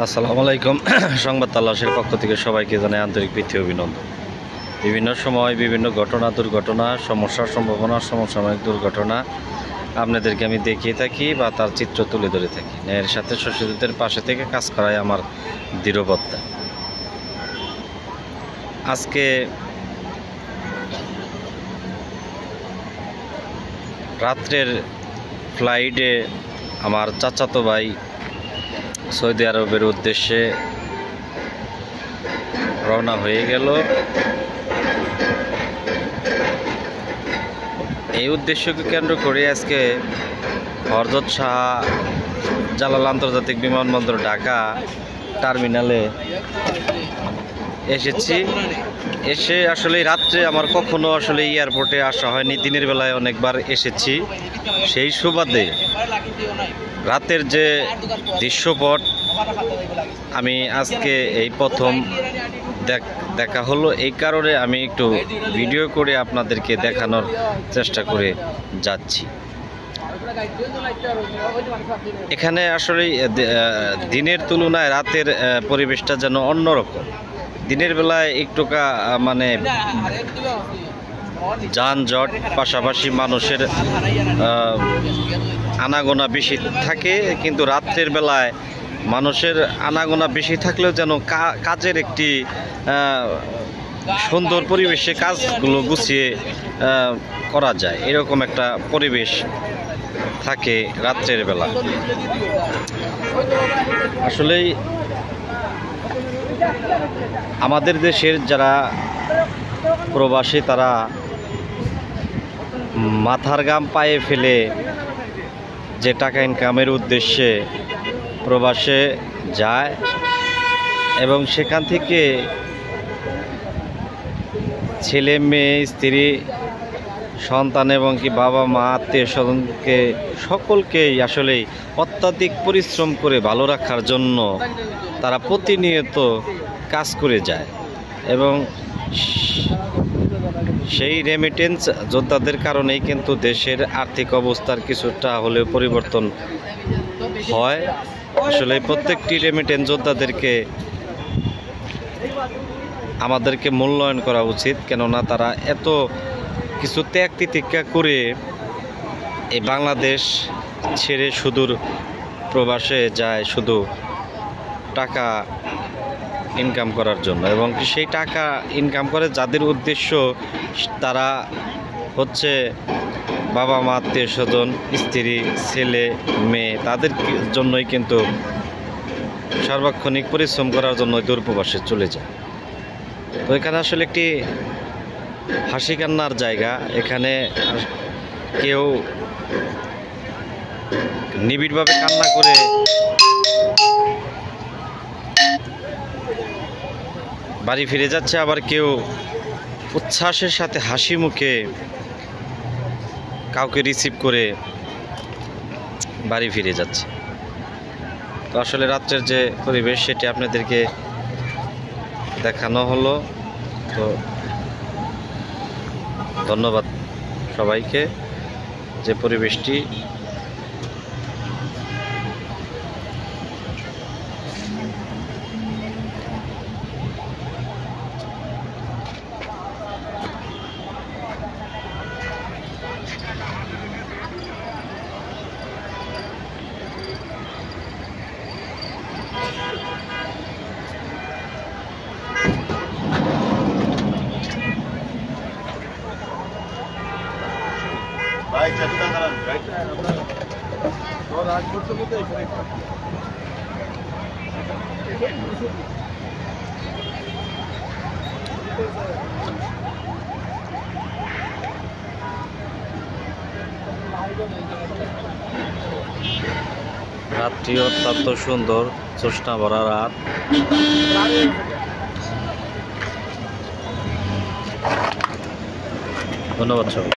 আসসালামু আলাইকুম। সংবাদ তালাশের পক্ষ থেকে সবাইকে জানাই আন্তরিক প্রীতি অভিনন্দন। বিভিন্ন সময় বিভিন্ন ঘটনা, দুর্ঘটনা, সমস্যার সম্ভাবনা, সমসাময়িক দুর্ঘটনা আপনাদেরকে আমি দেখিয়ে থাকি বা তার চিত্র তুলে ধরে থাকি। এর সাথে শোষিতদের পাশে থেকে কাজ করাই আমার দৃঢ়বদ্ধা। আজকে রাত্রের ফ্লাইটে আমার চাচাতো ভাই সৌদি আরবের উদ্দেশ্যে রওনা হয়ে গেল। এই উদ্দেশ্যকে কেন্দ্র করে আজকে হযরত শাহ জালাল আন্তর্জাতিক বিমানবন্দর ঢাকা টার্মিনালে এসেছি। এসে আসলে রাত্রে আমার কখনো আসলে এয়ারপোর্টে আসা হয়নি, দিনের বেলায় অনেকবার এসেছি। সেই সুবাদে রাতের যে দৃশ্যপট আমি আজকে এই প্রথম দেখা হলো, এই কারণে আমি একটু ভিডিও করে আপনাদেরকে দেখানোর চেষ্টা করে যাচ্ছি। এখানে আসলে দিনের তুলনায় রাতের পরিবেশটা যেন অন্যরকম। দিনের বেলায় একটুকা মানে যানজট, পাশাপাশি মানুষের আনাগোনা বেশি থাকে, কিন্তু রাত্রের বেলায় মানুষের আনাগোনা বেশি থাকলেও যেন কাজের একটি সুন্দর পরিবেশে কাজগুলো গুছিয়ে করা যায়, এরকম একটা পরিবেশ থাকে রাত্রের বেলা। আসলেই আমাদের দেশের যারা প্রবাসী তারা মাথার ঘাম পায়ে ফেলে যে টাকা ইনকামের উদ্দেশ্যে প্রবাসে যায় এবং সেখান থেকে ছেলে মেয়ে, স্ত্রী, সন্তান এবং কি বাবা মা, আত্মীয় স্বজনকে সকলকেই আসলে অত্যাধিক পরিশ্রম করে ভালো রাখার জন্য তারা প্রতিনিয়ত কাজ করে যায় এবং সেই রেমিটেন্স যোদ্ধাদের কারণেই কিন্তু দেশের আর্থিক অবস্থার কিছুটা হলেও পরিবর্তন হয়। আসলে প্রত্যেকটি রেমিটেন্স যোদ্ধাদেরকে আমাদেরকে মূল্যায়ন করা উচিত, কেননা তারা এত কিছু ত্যাগ তিতিক্ষা করে এই বাংলাদেশ ছেড়ে সুদূর প্রবাসে যায় শুধু টাকা ইনকাম করার জন্য, এবং সেই টাকা ইনকাম করে যাদের উদ্দেশ্য তারা হচ্ছে বাবা মা, আত্মীয় স্বজন, স্ত্রী, ছেলে মেয়ে, তাদের জন্যই কিন্তু সার্বক্ষণিক পরিশ্রম করার জন্য দূর প্রবাসে চলে যায়। তো এখানে আসলে একটি হাসি কান্নার জায়গা। এখানে কেউ নিবিড়ভাবে কান্না করে বাড়ি ফিরে যাচ্ছে, আবার কেউ উচ্ছ্বাসের সাথে হাসি মুখে কাউকে রিসিভ করে বাড়ি ফিরে যাচ্ছে। তো আসলে রাত্রের যে পরিবেশ সেটি আপনাদেরকে দেখানো হলো। তো ধন্যবাদ সবাইকে। যে পরিবেশটি রাত্রি অত্যন্ত সুন্দর, জ্যোৎস্না ভরা রাত। ধন্যবাদ সবাই।